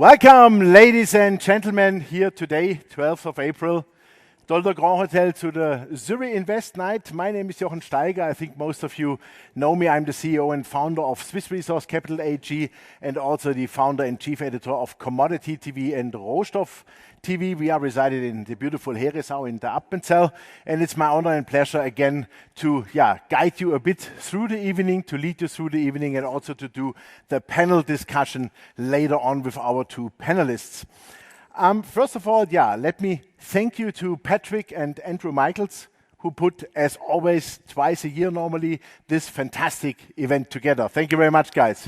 Welcome, ladies and gentlemen, here today, 12th of April, Dolder Grand Hotel to the Zuri-Invest night. My name is Jochen Staiger. I think most of you know me. I'm the CEO and founder of Swiss Resource Capital AG and also the founder and chief editor of Commodity TV and Rohstoff TV. We are resided in the beautiful Herisau in the Appenzell, and it's my honor and pleasure again to guide you a bit through the evening, to lead you through the evening, and also to do the panel discussion later on with our two panelists. First of all, let me thank you to Patrick and Andrew Michaels, who put, as always, twice a year normally, this fantastic event together. Thank you very much, guys.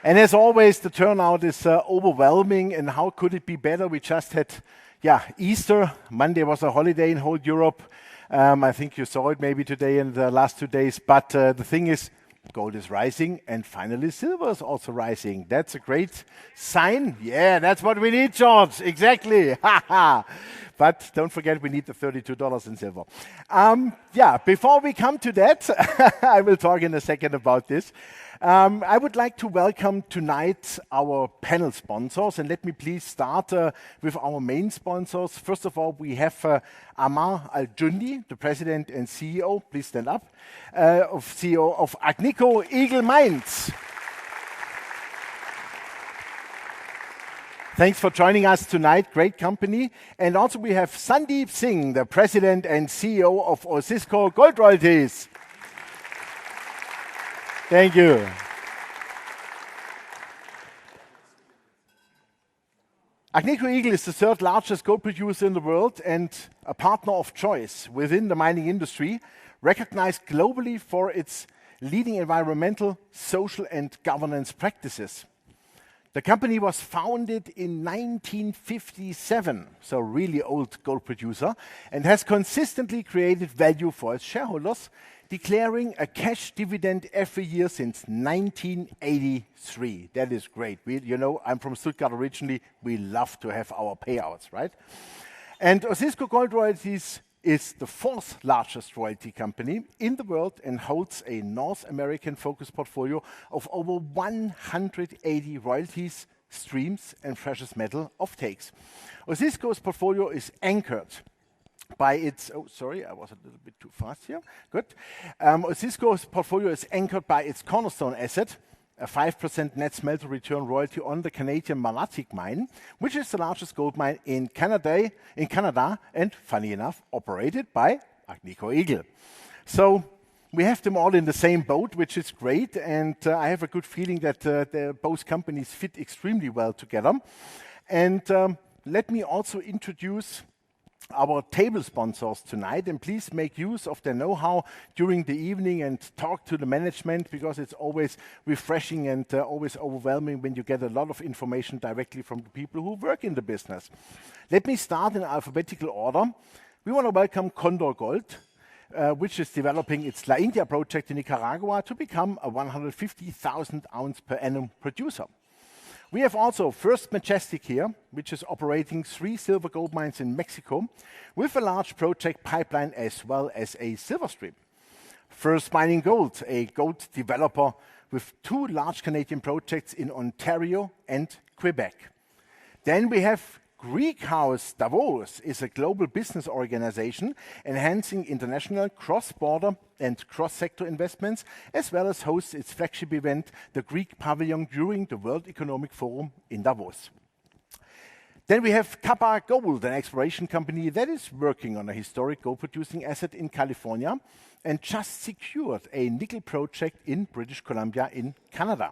And as always, the turnout is overwhelming, and how could it be better? We just had, Easter. Monday was a holiday in whole Europe. I think you saw it maybe today and the last 2 days. But the thing is, gold is rising, and finally silver is also rising. That's a great sign. Yeah, that's what we need, George. Exactly. But don't forget, we need the $32 in silver. Before we come to that, I will talk in a second about this. I would like to welcome tonight our panel sponsors, and let me please start with our main sponsors. First of all, we have Amar Al-Jundi, the president and CEO, please stand up, CEO of Agnico Eagle Mines. Thanks for joining us tonight, great company. And also we have Sandeep Singh, the president and CEO of Osisko Gold Royalties. Thank you. Agnico Eagle is the third largest gold producer in the world and a partner of choice within the mining industry, recognized globally for its leading environmental, social, and governance practices. The company was founded in 1957, so really old gold producer, and has consistently created value for its shareholders, declaring a cash dividend every year since 1983. That is great. I'm from Stuttgart originally. We love to have our payouts, right? And Osisko Gold Royalties is the fourth largest royalty company in the world and holds a North American focused portfolio of over 180 royalties, streams, and precious metal offtakes. Osisko's portfolio is anchored by its, I was a little bit too fast here. Good. Osisko's portfolio is anchored by its cornerstone asset, a 5% net smelter return royalty on the Canadian Malartic mine, which is the largest gold mine in Canada, and funny enough, operated by Agnico Eagle. So we have them all in the same boat, which is great, and I have a good feeling that both companies fit extremely well together. And let me also introduce our table sponsors tonight, and please make use of their know-how during the evening and talk to the management, because it's always refreshing and always overwhelming when you get a lot of information directly from the people who work in the business. Let me start in alphabetical order. We want to welcome Condor Gold, which is developing its La India project in Nicaragua to become a 150,000 ounce per annum producer. We have also First Majestic here, which is operating 3 silver gold mines in Mexico with a large project pipeline as well as a silver stream. First Mining Gold, a gold developer with 2 large Canadian projects in Ontario and Quebec. Then we have Greek House Davos, is a global business organization enhancing international cross-border and cross-sector investments, as well as hosts its flagship event, the Greek Pavilion, during the World Economic Forum in Davos. Then we have Kappa Gold, an exploration company that is working on a historic gold-producing asset in California and just secured a nickel project in British Columbia in Canada.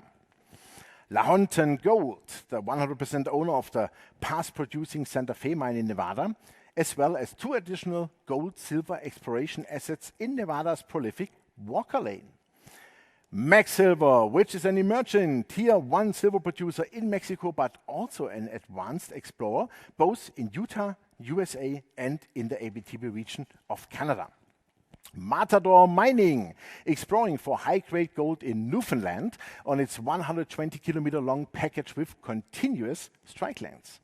Lahontan Gold, the 100% owner of the past-producing Santa Fe mine in Nevada, as well as 2 additional gold-silver exploration assets in Nevada's prolific Walker Lane. Mag Silver, which is an emerging Tier 1 silver producer in Mexico, but also an advanced explorer, both in Utah, USA, and in the Abitibi region of Canada. Matador Mining, exploring for high-grade gold in Newfoundland on its 120-kilometer long package with continuous strike lengths.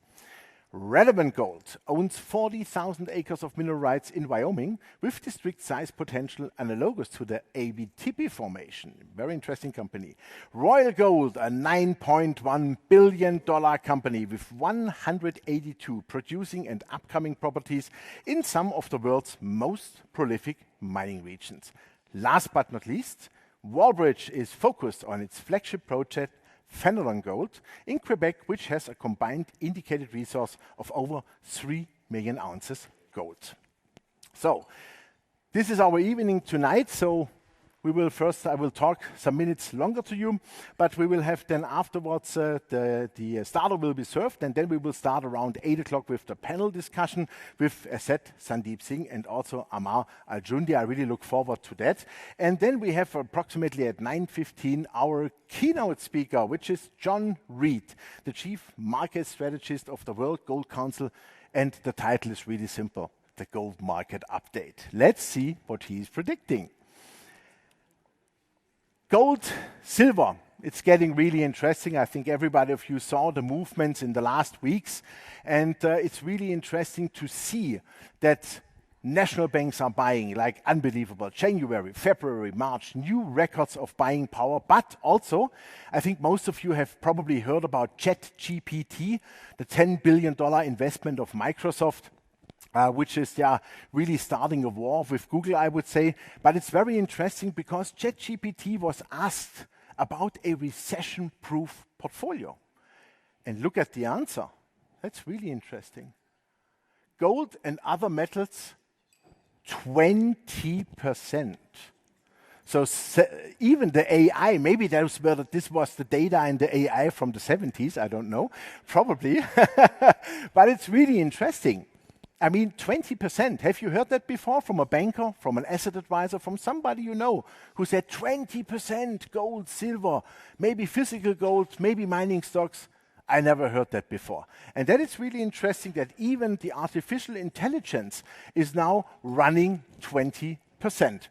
Relevant Gold owns 40,000 acres of mineral rights in Wyoming with district size potential analogous to the Abitibi Formation. Very interesting company. Royal Gold, a $9.1 billion company with 182 producing and upcoming properties in some of the world's most prolific mining regions. Last but not least, Wallbridge is focused on its flagship project, Fenelon Gold in Quebec, which has a combined indicated resource of over 3 million ounces gold. So, this is our evening tonight. So, I will talk some minutes longer to you, but we will have then afterwards, the starter will be served, and then we will start around 8 o'clock with the panel discussion with Asset Sandeep Singh and also Amar Aljundi. I really look forward to that. And then we have approximately at 9:15 our keynote speaker, which is John Reed, the Chief Market Strategist of the World Gold Council, and the title is really simple, the Gold Market Update. Let's see what he's predicting. Gold, silver, it's getting really interesting. I think everybody of you saw the movements in the last weeks, and it's really interesting to see that national banks are buying like unbelievable. January, February, March, new records of buying power. But also, I think most of you have probably heard about ChatGPT, the $10 billion investment of Microsoft. Which is really starting a war with Google, I would say. But it's very interesting because ChatGPT was asked about a recession-proof portfolio. And look at the answer. That's really interesting. Gold and other metals, 20%. So even the AI, maybe this was the data in the AI from the 70s, I don't know, probably. But it's really interesting. I mean, 20%. Have you heard that before from a banker, from an asset advisor, from somebody you know who said 20% gold, silver, maybe physical gold, maybe mining stocks? I never heard that before. And that is really interesting that even the artificial intelligence is now running 20%.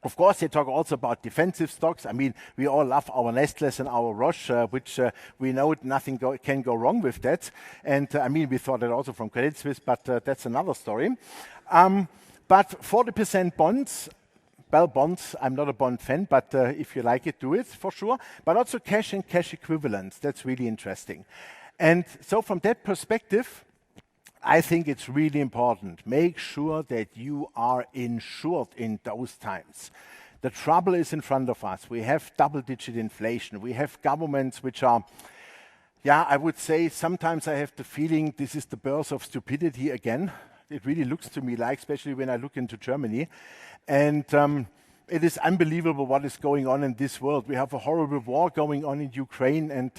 Of course, they talk also about defensive stocks. I mean, we all love our Nestlés and our Roche, which we know nothing can go wrong with that. And I mean, we thought that also from Credit Suisse, but that's another story. But 40% bonds, well, bonds, I'm not a bond fan, but if you like it, do it for sure. But also cash and cash equivalents, that's really interesting. And so from that perspective, I think it's really important. Make sure that you are insured in those times. The trouble is in front of us. We have double-digit inflation. We have governments which are, I would say sometimes I have the feeling this is the birth of stupidity again. It really looks to me like, especially when I look into Germany. And it is unbelievable what is going on in this world. We have a horrible war going on in Ukraine, and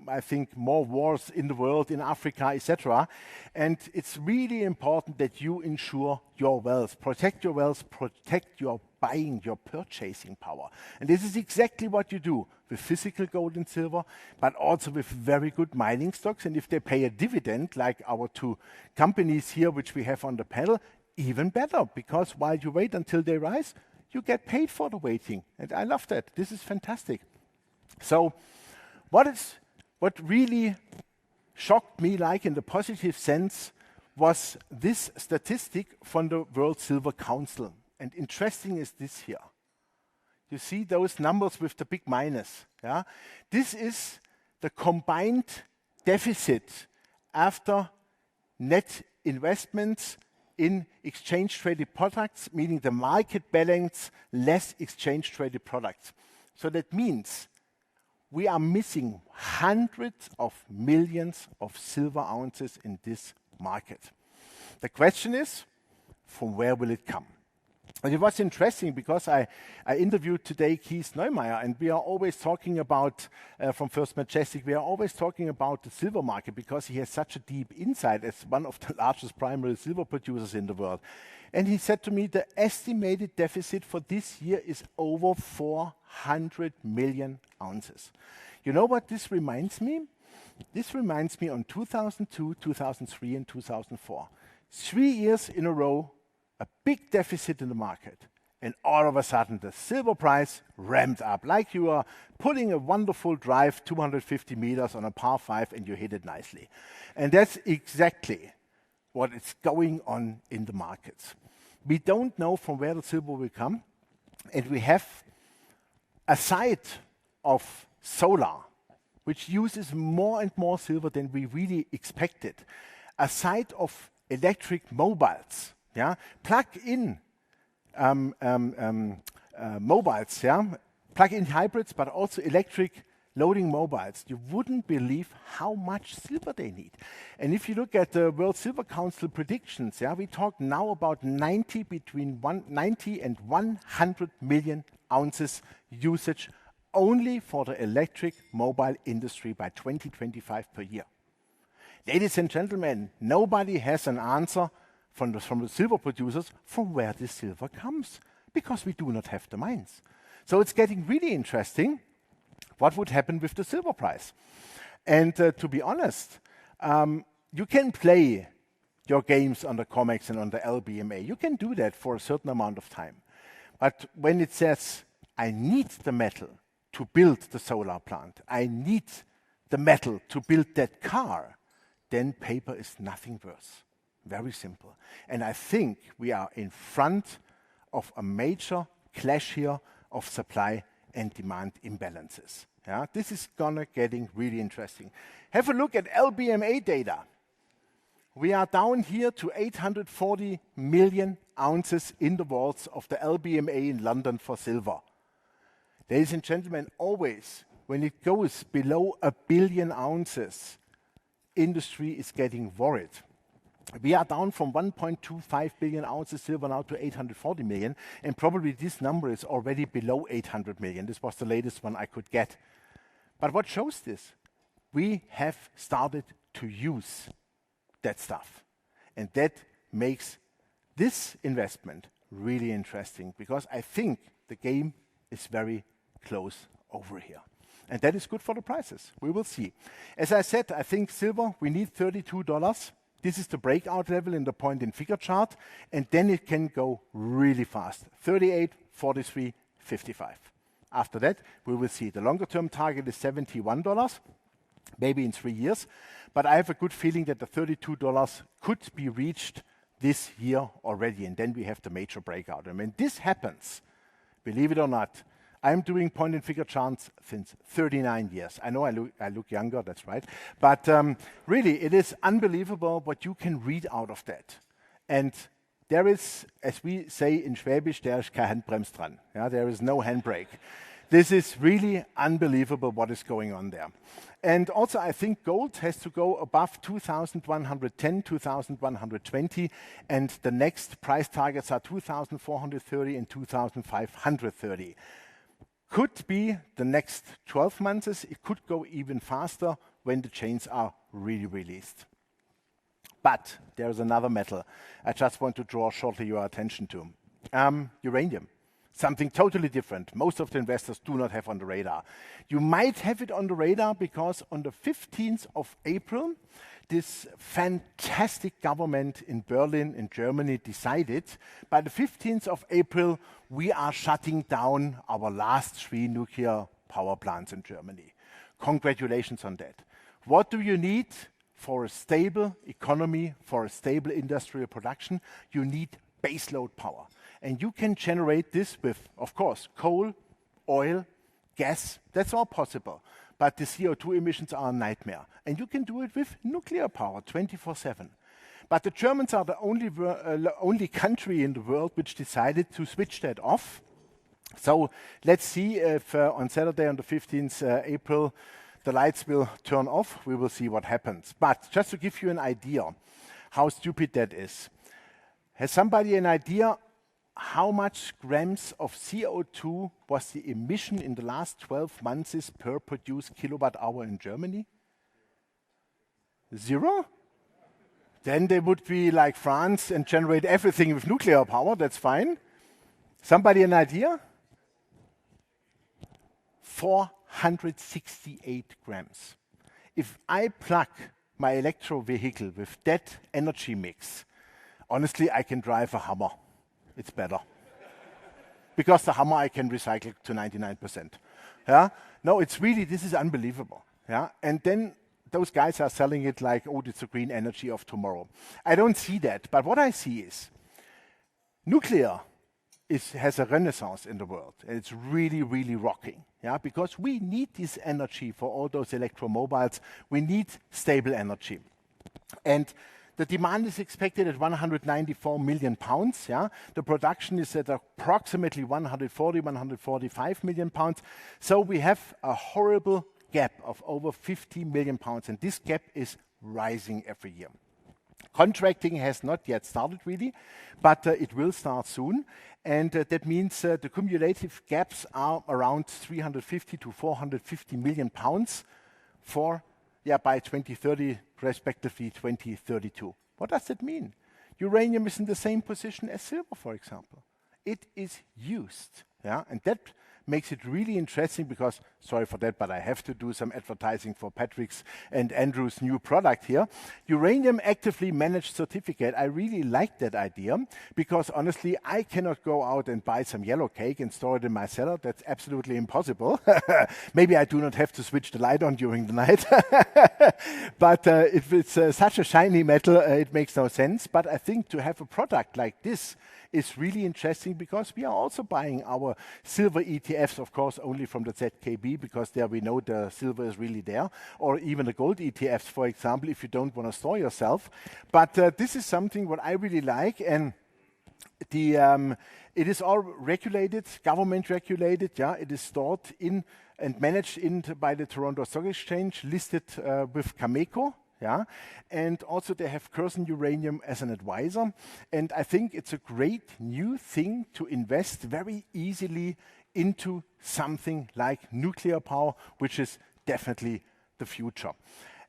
I think more wars in the world, in Africa, etc. And it's really important that you insure your wealth, protect your buying, your purchasing power. And this is exactly what you do with physical gold and silver, but also with very good mining stocks. And if they pay a dividend, like our two companies here, which we have on the panel, even better, because while you wait until they rise, you get paid for the waiting. And I love that. This is fantastic. So what really shocked me, like in the positive sense, was this statistic from the World Silver Council. And interesting is this here. You see those numbers with the big minus. Yeah? This is the combined deficit after net investments in exchange-traded products, meaning the market balance less exchange-traded products. So that means we are missing hundreds of millions of silver ounces in this market. The question is, from where will it come? And it was interesting because I interviewed today Keith Neumeier, and we are always talking about, from First Majestic, we are always talking about the silver market because he has such a deep insight as one of the largest primary silver producers in the world. And he said to me, the estimated deficit for this year is over 400 million ounces. You know what this reminds me? This reminds me on 2002, 2003, and 2004. 3 years in a row, a big deficit in the market. and all of a sudden the silver price ramped up, like you are putting a wonderful drive 250 meters on a par 5 and you hit it nicely. And that's exactly what is going on in the markets. We don't know from where the silver will come, and we have a side of solar, which uses more and more silver than we really expected. A side of electric mobiles, yeah, plug-in mobiles, yeah, plug-in hybrids, but also electric loading mobiles. You wouldn't believe how much silver they need. And if you look at the World Silver Council predictions, yeah, we talk now about 90 and 100 million ounces usage only for the electric mobile industry by 2025 per year. Ladies and gentlemen, nobody has an answer from the silver producers from where this silver comes, because we do not have the mines. So it's getting really interesting what would happen with the silver price. And to be honest, you can play your games on the COMEX and on the LBMA. You can do that for a certain amount of time. But when it says, I need the metal to build the solar plant, I need the metal to build that car, then paper is nothing worse. Very simple. And I think we are in front of a major clash here of supply and demand imbalances. Yeah, this is gonna getting really interesting. Have a look at LBMA data. We are down here to 840 million ounces in the vaults of the LBMA in London for silver. Ladies and gentlemen, always when it goes below 1 billion ounces, industry is getting worried. We are down from 1.25 billion ounces silver now to 840 million, and probably this number is already below 800 million. This was the latest one I could get. But what shows this? We have started to use that stuff. And that makes this investment really interesting, because I think the game is very close over here. And that is good for the prices. We will see. As I said, I think silver, we need $32. This is the breakout level in the point and figure chart, and then it can go really fast. 38, 43, 55. After that, we will see. The longer term target is $71, maybe in 3 years, but I have a good feeling that the $32 could be reached this year already, and then we have the major breakout. And when this happens, believe it or not, I'm doing point and figure charts since 39 years. I know I look younger, that's right. But really, it is unbelievable what you can read out of that. And there is, as we say in Schwäbisch, there ist kein Handbremse dran. Yeah, there is no handbrake. This is really unbelievable what is going on there. And also, I think gold has to go above 2,110, 2,120, and the next price targets are 2,430 and 2,530. Could be the next 12 months. It could go even faster when the chains are really released. But there is another metal I just want to draw shortly your attention to. Uranium. Something totally different. Most of the investors do not have on the radar. You might have it on the radar because on the 15th of April, this fantastic government in Berlin, in Germany, decided by the 15th of April, we are shutting down our last 3 nuclear power plants in Germany. Congratulations on that. What do you need for a stable economy, for a stable industrial production? You need baseload power. And you can generate this with, of course, coal, oil, gas. That's all possible. But the CO2 emissions are a nightmare. And you can do it with nuclear power 24/7. But the Germans are the only country in the world which decided to switch that off. So let's see if on Saturday, on the 15th April, the lights will turn off. We will see what happens. But just to give you an idea how stupid that is, has somebody an idea how much grams of CO2 was the emission in the last 12 months per produced kilowatt hour in Germany? 0? Then they would be like France and generate everything with nuclear power. That's fine. Somebody an idea? 468 grams. If I plug my electro vehicle with that energy mix, honestly, I can drive a Hummer. It's better. because the hammer I can recycle to 99%. Yeah? No, it's really, this is unbelievable. Yeah? And then those guys are selling it like, oh, it's the green energy of tomorrow. I don't see that. But what I see is nuclear has a renaissance in the world. And it's really, really rocking. Yeah? Because we need this energy for all those electromobiles. We need stable energy. And the demand is expected at 194 million pounds. Yeah? The production is at approximately 140, 145 million pounds. So we have a horrible gap of over 50 million pounds, and this gap is rising every year. Contracting has not yet started really, but it will start soon, and that means the cumulative gaps are around 350 to 450 million pounds for, by 2030, respectively 2032. What does that mean? Uranium is in the same position as silver, for example. It is used, and that makes it really interesting because, sorry for that, but I have to do some advertising for Patrick's and Andrew's new product here. Uranium Actively Managed Certificate. I really like that idea because honestly, I cannot go out and buy some yellow cake and store it in my cellar. That's absolutely impossible. Maybe I do not have to switch the light on during the night. But if it's such a shiny metal, it makes no sense. But I think to have a product like this is really interesting because we are also buying our silver ETFs, of course, only from the ZKB because there we know the silver is really there, or even the gold ETFs, for example, if you don't want to store yourself. But this is something what I really like, and it is all regulated, government regulated. Yeah, it is stored in and managed by the Toronto Stock Exchange, listed with Cameco. Yeah, and also they have Curson Uranium as an advisor. And I think it's a great new thing to invest very easily into something like nuclear power, which is definitely the future.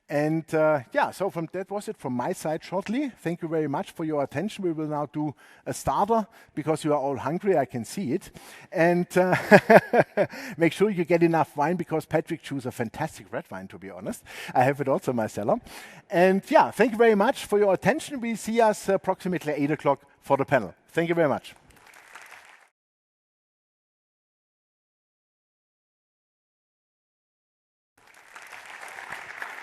And so that was it from my side shortly. Thank you very much for your attention. We will now do a starter because you are all hungry, I can see it. And make sure you get enough wine because Patrick chose a fantastic red wine, to be honest. I have it also in my cellar. And thank you very much for your attention. We'll see us approximately 8 o'clock for the panel. Thank you very much.